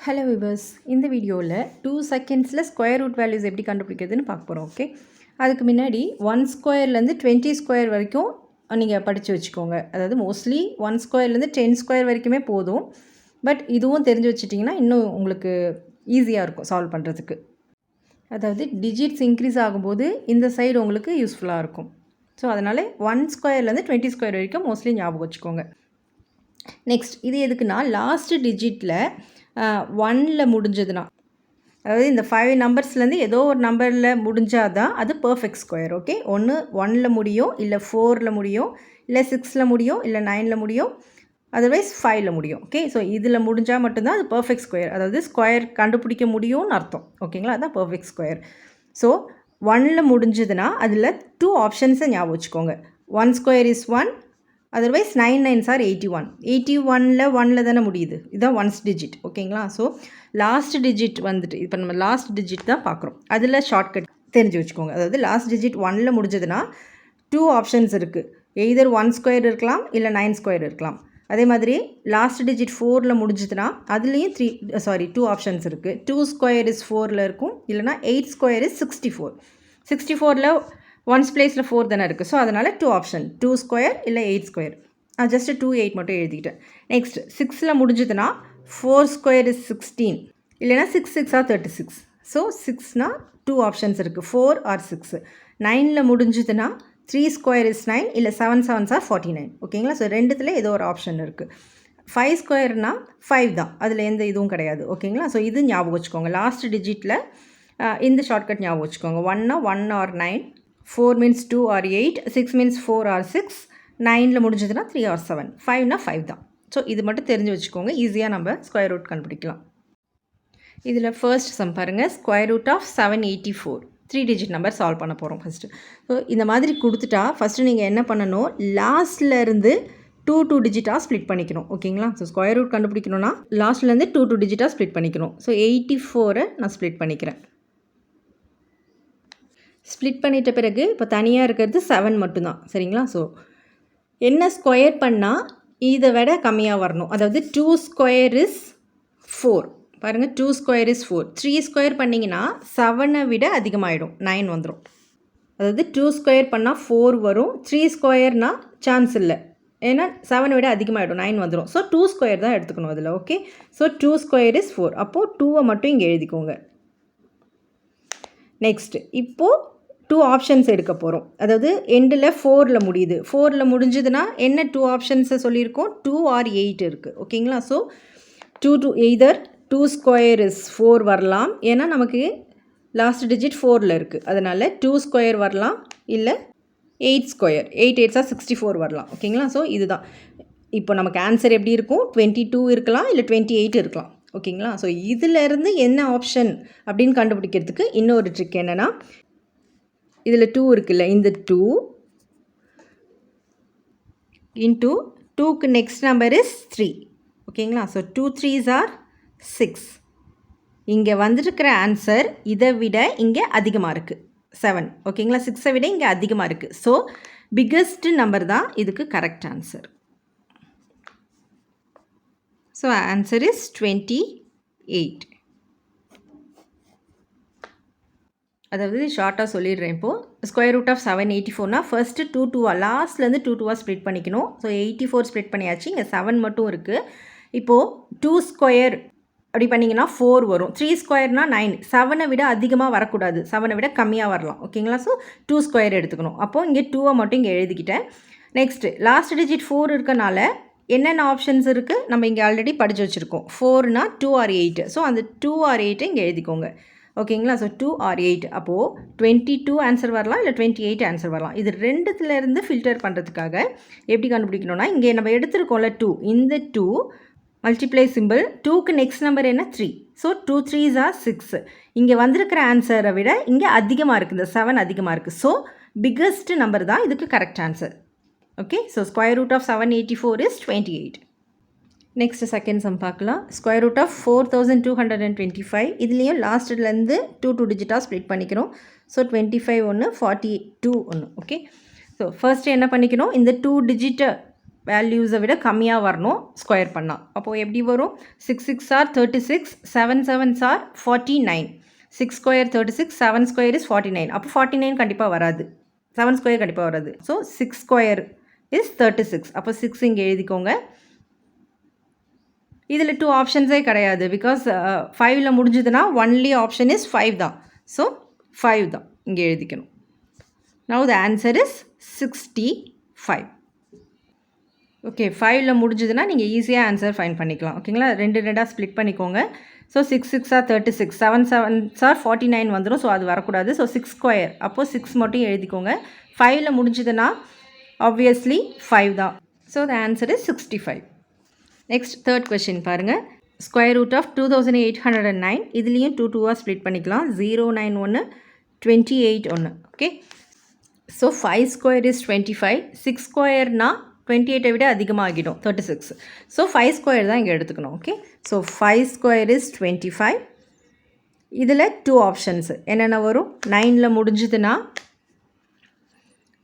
Hello viewers, இந்த வீடியோவில் 2 செகண்ட்ஸில் ஸ்கொயர் ரூட் வேல்யூஸ் எப்படி கண்டுபிடிக்கிறதுன்னு பார்க்க போகிறோம். ஓகே, அதுக்கு முன்னாடி 1 ஸ்கொயர்லேருந்து 20 ஸ்கொயர் வரைக்கும் நீங்கள் படித்து வச்சுக்கோங்க. அதாவது மோஸ்ட்லி 1 ஸ்கொயர்லேருந்து 10 ஸ்கொயர் வரைக்குமே போதும். பட் இதுவும் தெரிஞ்சு வச்சிட்டிங்கன்னா இன்னும் உங்களுக்கு ஈஸியாக இருக்கும் சால்வ் பண்ணுறதுக்கு. அதாவது டிஜிட்ஸ் இன்க்ரீஸ் ஆகும்போது இந்த சைடு உங்களுக்கு யூஸ்ஃபுல்லாக இருக்கும். ஸோ அதனால் 1 ஸ்கொயர்லேருந்து 20 ஸ்கொயர் வரைக்கும் மோஸ்ட்லி ஞாபகம் வச்சுக்கோங்க. நெக்ஸ்ட், இது எதுக்குன்னா லாஸ்ட்டு டிஜிட்டில் 1ல் முடிஞ்சதுன்னா, அதாவது இந்த 5 நம்பர்ஸ்லேருந்து ஏதோ ஒரு நம்பரில் முடிஞ்சால் தான் அது பர்ஃபெக்ட் ஸ்கொயர். ஓகே, ஒன்று 1ல் முடியும், இல்லை 4ல் முடியும், இல்லை 6ல் முடியும், இல்லை 9ல் முடியும், அதர்வைஸ் 5ல் முடியும். ஓகே, ஸோ இதில் முடிஞ்சால் மட்டும்தான் அது பர்ஃபெக்ட் ஸ்கொயர். அதாவது ஸ்கொயர் கண்டுபிடிக்க முடியும்னு அர்த்தம். ஓகேங்களா, அதுதான் பர்ஃபெக்ட் ஸ்கொயர். ஸோ 1ல் முடிஞ்சதுன்னா அதில் 2 ஆப்ஷன்ஸை ஞாபகம் வச்சுக்கோங்க. 1 square is 1, otherwise 9 9s are 81. 81ல் 1ல் தானே முடியுது, இதுதான் ஒன்ஸ் டிஜிட். ஓகேங்களா, ஸோ லாஸ்ட் டிஜிட் வந்துட்டு இப்போ நம்ம லாஸ்ட் டிஜிட் தான் பார்க்குறோம். அதில் ஷார்ட்கட் தெரிஞ்சு வச்சுக்கோங்க. அதாவது லாஸ்ட் டிஜிட் 1ல் முடிஞ்சதுன்னா 2 ஆப்ஷன்ஸ் இருக்குது. எய்தர் 1 ஸ்கொயர் இருக்கலாம், இல்லை 9 ஸ்கொயர் இருக்கலாம். அதே மாதிரி லாஸ்ட் டிஜிட் 4ல் முடிஞ்சதுன்னா அதுலேயும் 2 ஆப்ஷன்ஸ் இருக்குது. 2 ஸ்கொயர் இஸ் 4ல் இருக்கும், இல்லைனா 8 ஸ்கொயர் இஸ் 64. 64ல் ஒன்ஸ் பிளேஸில் 4 தானே இருக்குது. ஸோ அதனால் 2 ஆப்ஷன், 2 ஸ்கொயர் இல்லை 8 ஸ்கொயர். ஜஸ்ட்டு 2 8 மட்டும் எழுதிக்கிட்டேன். நெக்ஸ்ட் 6ல் முடிஞ்சதுன்னா 4 ஸ்கொயர் இஸ் 16, இல்லைனா 6 6 are 36. ஸோ 6னா 2 ஆப்ஷன்ஸ் இருக்குது, 4 or 6. 9ல் முடிஞ்சதுன்னா 3 ஸ்கொயர் இஸ் 9, இல்லை 7 7s are 49. ஓகேங்களா, ஸோ ரெண்டுத்தில் ஏதோ ஒரு ஆப்ஷன் இருக்குது. 5 ஸ்கொயர்னால் 5 தான், அதில் எந்த இதுவும் கிடையாது. ஓகேங்களா, ஸோ இது ஞாபகம் வச்சுக்கோங்க. லாஸ்ட் டிஜிட்டில் இந்த ஷார்ட்கட் ஞாபகம் வச்சுக்கோங்க. 1னா 1 or 9, 4 means 2 or 8, 6 means 4 or 6, 9ல் முடிஞ்சதுன்னா 3 or 7, 5னா 5 தான். ஸோ இது மட்டும் தெரிஞ்சு வச்சுக்கோங்க, ஈஸியாக நம்ம ஸ்கொயர் ரூட் கண்டுபிடிக்கலாம். இதில் ஃபர்ஸ்ட் சம் பாருங்கள், square root of 784. 3 digit number solve பண்ண போகிறோம் ஃபஸ்ட்டு. ஸோ இந்த மாதிரி கொடுத்துட்டா ஃபஸ்ட்டு நீங்கள் என்ன பண்ணணும், லாஸ்ட்லேருந்து 2 டிஜிட்டாக ஸ்ப்ளிட் பண்ணிக்கணும். ஓகேங்களா, ஸோ ஸ்கொயர் ரூட் கண்டுபிடிக்கணும்னா லாஸ்ட்லேருந்து 2 டிஜிட்டாக ஸ்ப்ளிட் பண்ணிக்கணும். ஸோ 84 நான் ஸ்ப்ளிட் பண்ணிக்கிறேன். ஸ்ப்ளிட் பண்ணிட்ட பிறகு இப்போ தனியாக இருக்கிறது 7 மட்டும்தான். சரிங்களா, ஸோ என்ன ஸ்கொயர் பண்ணால் இதை விட கம்மியாக வரணும். அதாவது 2 ஸ்கொயர் இஸ் 4. பாருங்கள், 2 ஸ்கொயர் இஸ் 4. 3 ஸ்கொயர் பண்ணிங்கன்னா 7ஐ விட அதிகமாகிடும், 9 வந்துடும். அதாவது 2 ஸ்கொயர் பண்ணால் 4 வரும், 3 ஸ்கொயர்னால் சான்ஸ் இல்லை, ஏன்னா 7ஐ விட அதிகமாகிடும், 9 வந்துடும். ஸோ 2 ஸ்கொயர் தான் எடுத்துக்கணும் அதில். Okay, so 2 square is 4. அப்போது 2ஐ மட்டும் இங்கே எழுதிக்கோங்க. நெக்ஸ்ட்டு இப்போது 2 ஆப்ஷன்ஸ் எடுக்க போகிறோம். அதாவது எண்டில் 4ல் முடியுது. 4ல் முடிஞ்சதுன்னா என்ன 2 ஆப்ஷன்ஸை சொல்லியிருக்கோம், 2 or 8 இருக்குது. ஓகேங்களா, ஸோ 2 எய்தர் 2 ஸ்கொயர் இஸ் 4 வரலாம், ஏன்னா நமக்கு லாஸ்ட் டிஜிட் 4ல் இருக்குது, அதனால் 2 ஸ்கொயர் வரலாம், இல்லை 8 ஸ்கொயர், 8 8s are 64 வரலாம். ஓகேங்களா, ஸோ இதுதான் இப்போ நமக்கு ஆன்சர் எப்படி இருக்கும், 22 இருக்கலாம், இல்லை 28 இருக்கலாம். ஓகேங்களா, ஸோ இதிலேருந்து என்ன ஆப்ஷன் அப்படின்னு கண்டுபிடிக்கிறதுக்கு இன்னொரு ட்ரிக் என்னென்னா, இதில் 2 இருக்குல்ல, இந்த 2 இன்ட்டு 2க்கு நெக்ஸ்ட் நம்பர் இஸ் 3. ஓகேங்களா, ஸோ 2 3s are 6. இங்கே வந்துருக்கிற ஆன்சர் இதை விட இங்கே அதிகமாக இருக்குது, 7. ஓகேங்களா, 6ஐ விட இங்கே அதிகமாக இருக்குது. ஸோ பிக்கஸ்ட் நம்பர் தான் இதுக்கு correct answer. So answer is 28. அதாவது ஷார்ட்டாக சொல்லிடுறேன். இப்போது ஸ்கொயர் ரூட் ஆஃப் 784னா ஃபஸ்ட்டு 2 2 லாஸ்ட்லேருந்து 2 2 ஸ்ப்ளிட் பண்ணிக்கணும். ஸோ 84 ஸ்ப்ளிட் பண்ணியாச்சு, இங்கே 7 மட்டும் இருக்குது. இப்போது 2 ஸ்கொயர் அப்படி பண்ணிங்கன்னா 4 வரும். 3 ஸ்கொயர்னால் 9, 7ஐ விட அதிகமாக வரக்கூடாது, 7ஐ விட கம்மியாக வரலாம். ஓகேங்களா, ஸோ 2 ஸ்கொயர் எடுத்துக்கணும். அப்போது இங்கே 2ஐ மட்டும் இங்கே எழுதிக்கிட்டேன். நெக்ஸ்ட்டு லாஸ்ட் டிஜிட் 4 இருக்கனால என்னென்ன ஆப்ஷன்ஸ் இருக்குது நம்ம இங்கே ஆல்ரெடி படித்து வச்சுருக்கோம். 4னா 2 or 8, ஸோ அந்த 2 or 8 இங்கே எழுதிக்கோங்க. ஓகேங்களா, ஸோ 2 or 8, அப்போது 22 ஆன்சர் வரலாம், இல்லை 28 ஆன்சர் வரலாம். இது ரெண்டுத்துலேருந்து ஃபில்டர் பண்ணுறதுக்காக எப்படி கண்டுபிடிக்கணும்னா, இங்கே நம்ம எடுத்துருக்கோம்ல 2, இந்த 2 மல்டிப்ளை சிம்பிள், 2க்கு நெக்ஸ்ட் நம்பர் என்ன 3. So 2 3s are 6. இங்கே வந்திருக்கிற ஆன்சரை விட இங்கே அதிகமாக இருக்குது, இந்த 7 அதிகமாக இருக்குது. ஸோ பிக்கஸ்ட் நம்பர் தான் இதுக்கு correct answer. Okay, so square root of 784 is 28. Next second sum பார்க்கலாம். Square root of 4225. இதுலேயும் லாஸ்ட்லேருந்து 2 டிஜிட்டாக ஸ்ப்ளிட் பண்ணிக்கிறோம். ஸோ 25 ஒன்று, 42 ஒன்று. ஓகே, ஸோ ஃபர்ஸ்ட்டு என்ன பண்ணிக்கணும், இந்த 2 டிஜிட்டை வேல்யூஸை விட கம்மியாக வரணும் ஸ்கொயர் பண்ணால். அப்போது எப்படி வரும்? 6 6 or 36, 7 7 R 49. 6 square 36, 7 square is 49. அப்போ 49 கண்டிப்பாக வராது, 7 ஸ்கொயர் கண்டிப்பாக வராது. So 6 square is 36. அப்போ 6 இங்கே எழுதிக்கோங்க. இதில் 2 ஆப்ஷன்ஸே கிடையாது, பிகாஸ் 5ல் முடிஞ்சதுன்னா ஒன்லி ஆப்ஷன் இஸ் 5 தான். ஸோ 5 தான் இங்கே எழுதிக்கணும். Now the answer is 65. Okay, 5ல் முடிஞ்சதுன்னா நீங்கள் ஈஸியாக ஆன்சர் ஃபைண்ட் பண்ணிக்கலாம். ஓகேங்களா, 2 2ஆக ஸ்ப்ளிட் பண்ணிக்கோங்க. ஸோ 6 6 ஆர் 36, 7 7 ஆர் 49 வந்துடும். ஸோ அது வரக்கூடாது. ஸோ 6 ஸ்கொயர், அப்போது 6 மட்டும் எழுதிக்கோங்க. 5ல் முடிஞ்சதுன்னா ஆப்வியஸ்லி 5 தான். So the answer is 65. Next third question பாருங்கள். Square root of 2809. இதுலேயும் 2 2ஆக ஸ்ப்ளிட் பண்ணிக்கலாம். 0 9 1, 28 1. Okay, so 5 square is 25. 6 ஸ்கொயர்னா 28 விட அதிகமாகிடும், 36. ஸோ 5 ஸ்கொயர் தான் இங்கே எடுத்துக்கணும். Okay, so 5 square is 25. இதில் 2 ஆப்ஷன்ஸ் என்னென்ன வரும்? 9ல் முடிஞ்சதுன்னா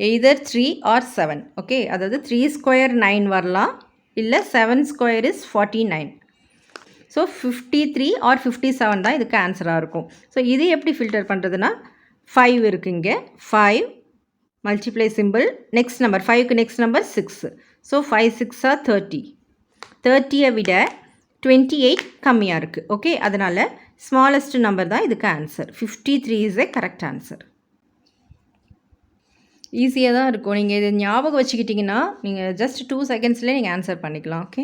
எய்தர் 3 ஆர் 7. ஓகே, அதாவது 3 ஸ்கொயர் 9 வரலாம், இல்லை 7 ஸ்கொயர் இஸ் 49. ஸோ 53 ஆர் 57 தான் இதுக்கு ஆன்சராக இருக்கும். ஸோ இது எப்படி ஃபில்டர் பண்ணுறதுன்னா, 5 இருக்குது இங்கே, 5 மல்டிப்ளை சிம்பிள், நெக்ஸ்ட் நம்பர் 5க்கு நெக்ஸ்ட் நம்பர் 6. So 5 6 or 30. 30யை விட 28 கம்மியாக இருக்குது. ஓகே, அதனால் ஸ்மாலஸ்ட் நம்பர் தான் இதுக்கு answer. 53 is a correct answer. ஈஸியாக தான் இருக்கும். நீங்கள் இதை ஞாபகம் வச்சுக்கிட்டிங்கன்னா நீங்கள் ஜஸ்ட் 2 செகண்ட்ஸ்லேயே நீங்கள் ஆன்சர் பண்ணிக்கலாம். ஓகே,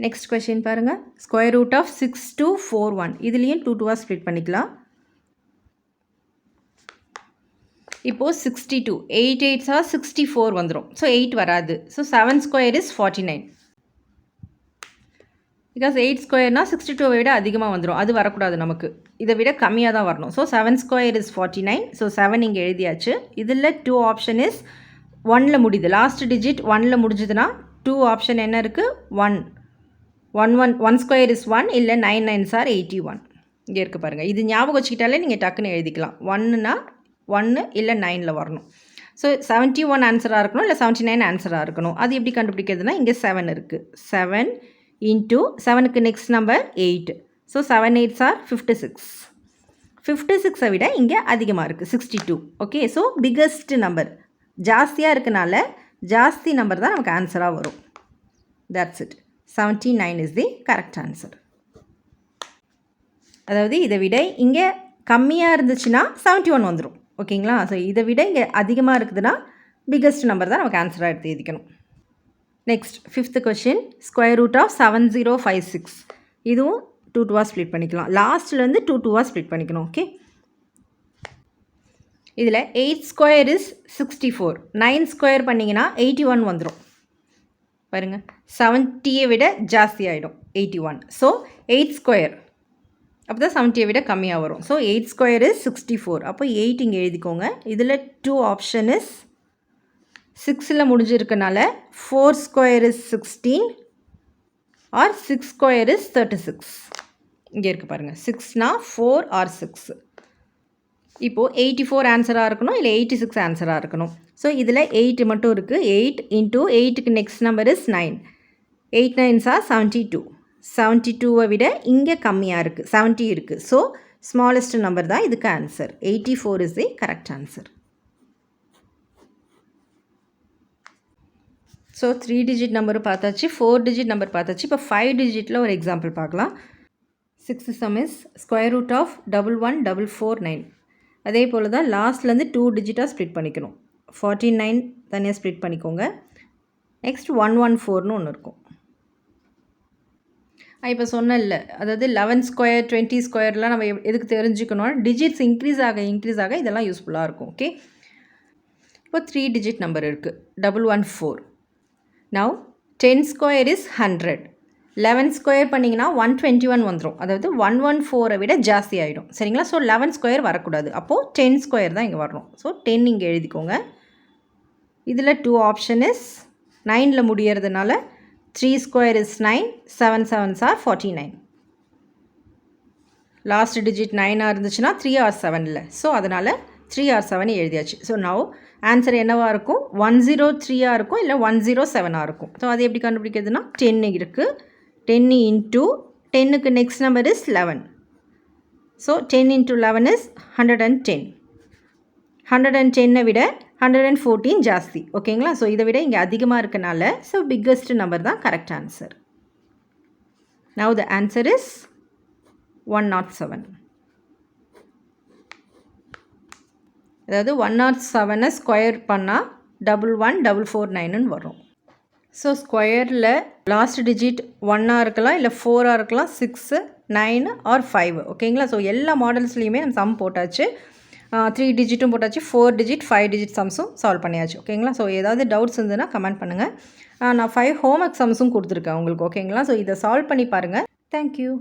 நெக்ஸ்ட் கொஸ்டின் பாருங்கள். Square root of 6241. இதுலேயும் 2 2ஆக ஸ்ப்ளிட் பண்ணிக்கலாம். இப்போது 62, 8 8 ஆர் 64 வந்துடும். ஸோ 8 வராது. So 7 square is 49. பிகாஸ் 8 ஸ்கொயர்னால் 62 விட அதிகமாக வந்துடும், அது வரக்கூடாது, நமக்கு இதை விட கம்மியாக தான் வரணும். So 7 square is 49. ஸோ 7 இங்கே எழுதியாச்சு. இதில் 2 ஆப்ஷன் இஸ் 1ல் முடியுது. லாஸ்ட் டிஜிட் 1ல் முடிஞ்சதுன்னா 2 ஆப்ஷன் என்ன இருக்குது? 1 1 1 1 ஸ்கொயர் இஸ் 1, இல்லை 9 9 ஆர் 81. இங்கே இருக்குது பாருங்கள். இது ஞாபகம் வச்சுக்கிட்டாலே நீங்கள் டக்குன்னு எழுதிக்கலாம். 1னா 1 இல்லை 9ல் வரணும். ஸோ 71 ஆன்சராக இருக்கணும், இல்லை 79 ஆன்சராக இருக்கணும். அது எப்படி கண்டுபிடிக்கிறதுனா, இங்கே 7 இருக்குது. 7 இன்ட்டு 7க்கு நெக்ஸ்ட் நம்பர் 8. So 7 8 or 56. 56ஐ விட இங்கே அதிகமாக இருக்குது, 62. ஓகே, ஸோ பிக்கஸ்ட் நம்பர் ஜாஸ்தியாக இருக்கனால ஜாஸ்தி நம்பர் தான் நமக்கு ஆன்சராக வரும். That's it. 79 is the correct answer. அதாவது இதை விட இங்கே கம்மியாக இருந்துச்சுன்னா 71 வந்துடும். ஓகேங்களா, ஸோ இதை விட இங்கே அதிகமாக இருக்குதுன்னா பிக்கஸ்ட் நம்பர் தான் நமக்கு ஆன்சராக எடுத்து எழுதிக்கணும். Next 5th question. Square root of 7056. இதுவும் 2 2ஆக ஸ்ப்ளிட் பண்ணிக்கலாம். லாஸ்ட்லேருந்து 2 2ஆக ஸ்ப்ளிட் பண்ணிக்கணும். ஓகே, இதில் 8 ஸ்கொயர் இஸ் 64. 9 ஸ்கொயர் பண்ணிங்கன்னா 81 வந்துடும். பாருங்கள், 70யை விட ஜாஸ்தி ஆகிடும், 81. ஸோ 8 ஸ்கொயர், அப்போ தான் 70யை விட கம்மியாக வரும். So 8 square is 64. அப்போ 8 இங்கே எழுதிக்கோங்க. இதில் 2 ஆப்ஷன் இஸ் 6ல் முடிஞ்சிருக்கனால 4 square is 16 or 6 square is 36. இங்கே இருக்குது பாருங்கள், 6னா 4 ஆர் 6. இப்போது 84 ஆன்சராக இருக்கணும், இல்லை 86 ஆன்சராக இருக்கணும். ஸோ இதில் 8 மட்டும் இருக்குது. 8 இன்ட்டு 8க்கு நெக்ஸ்ட் நம்பர் இஸ் 9. 8 9 ஆர் 72. 72வை விட இங்கே கம்மியாக இருக்குது, 70 இருக்குது. ஸோ ஸ்மாலஸ்ட் நம்பர் தான் இதுக்கு answer. 84 is the correct answer. So 3 digit number பார்த்தாச்சு, 4 டிஜிட் நம்பர் பார்த்தாச்சு. இப்போ 5 டிஜிட்டில் ஒரு எக்ஸாம்பிள் பார்க்கலாம். 6th sum is square root of 114449. அதே போல் தான் லாஸ்ட்லேருந்து 2 டிஜிட்டாக ஸ்ப்ளிட் பண்ணிக்கணும். 49 தனியாக ஸ்ப்ளிட் பண்ணிக்கோங்க. நெக்ஸ்ட் 114னு ஒன்று இருக்கும். இப்போ சொன்னல, அதாவது 11 ஸ்கொயர் 20 ஸ்கொயர்லாம் நம்ம எதுக்கு தெரிஞ்சுக்கணும், டிஜிட்ஸ் இன்க்ரீஸ் ஆக இதெல்லாம் யூஸ்ஃபுல்லாக இருக்கும். ஓகே, இப்போ 3 டிஜிட் நம்பர் இருக்குது, 114. Now 10 square is 100. 11 ஸ்கொயர் பண்ணிங்கன்னா 121 வந்துடும். அதாவது 114ஐ விட ஜாஸ்தி ஆகிடும். சரிங்களா, ஸோ 11 ஸ்கொயர் வரக்கூடாது. அப்போது 10 ஸ்கொயர் தான் இங்கே வரணும். ஸோ 10 இங்கே எழுதிக்கோங்க. இதில் 2 ஆப்ஷன் இஸ் 9ல் முடியறதுனால 3 square is 9, 7 7 R 49. Last digit 9ஆக இருந்துச்சுன்னா 3 ஆர் 7 இல்லை. ஸோ அதனால் 3 ஆர் 7 எழுதியாச்சு. ஸோ நவ் ஆன்சர் என்னவாக இருக்கும் 103 இருக்கும் இல்லை 107 இருக்கும். ஸோ அது எப்படி கண்டுபிடிக்கிறதுனா 10 இருக்குது. 10 இன்ட்டு 10க்கு next number is 11. So 10 into 11 is 110. 110 விட 114 ஜாஸ்தி. ஓகேங்களா? ஸோ இதை விட இங்கே அதிகமாக இருக்கனால ஸோ பிக்கஸ்ட் நம்பர் தான் correct answer. Now the answer is 107. அதாவது 107 ஸ்கொயர் பண்ணால் 111449 வரும். ஸோ ஸ்கொயரில் லாஸ்ட் டிஜிட் 1 இருக்கலாம், இல்லை 4 இருக்கலாம், 6, 9 ஆர் 5. ஓகேங்களா? ஸோ எல்லா மாடல்ஸ்லேயுமே நம்ம சம் போட்டாச்சு. 3 டிஜிட்டும் போட்டாச்சு, 4 டிஜிட் 5 டிஜிட் சம்ஸும் சால்வ் பண்ணியாச்சு. ஓகேங்களா? ஸோ ஏதாவது டவுட்ஸ் இருந்ததுன்னா கமெண்ட் பண்ணுங்கள். நான் 5 ஹோம்ஒர்க் சம்ஸும் கொடுத்துருக்கேன் உங்களுக்கு. ஓகேங்களா? ஸோ இதை சால்வ் பண்ணி பாருங்கள். தேங்க்யூ.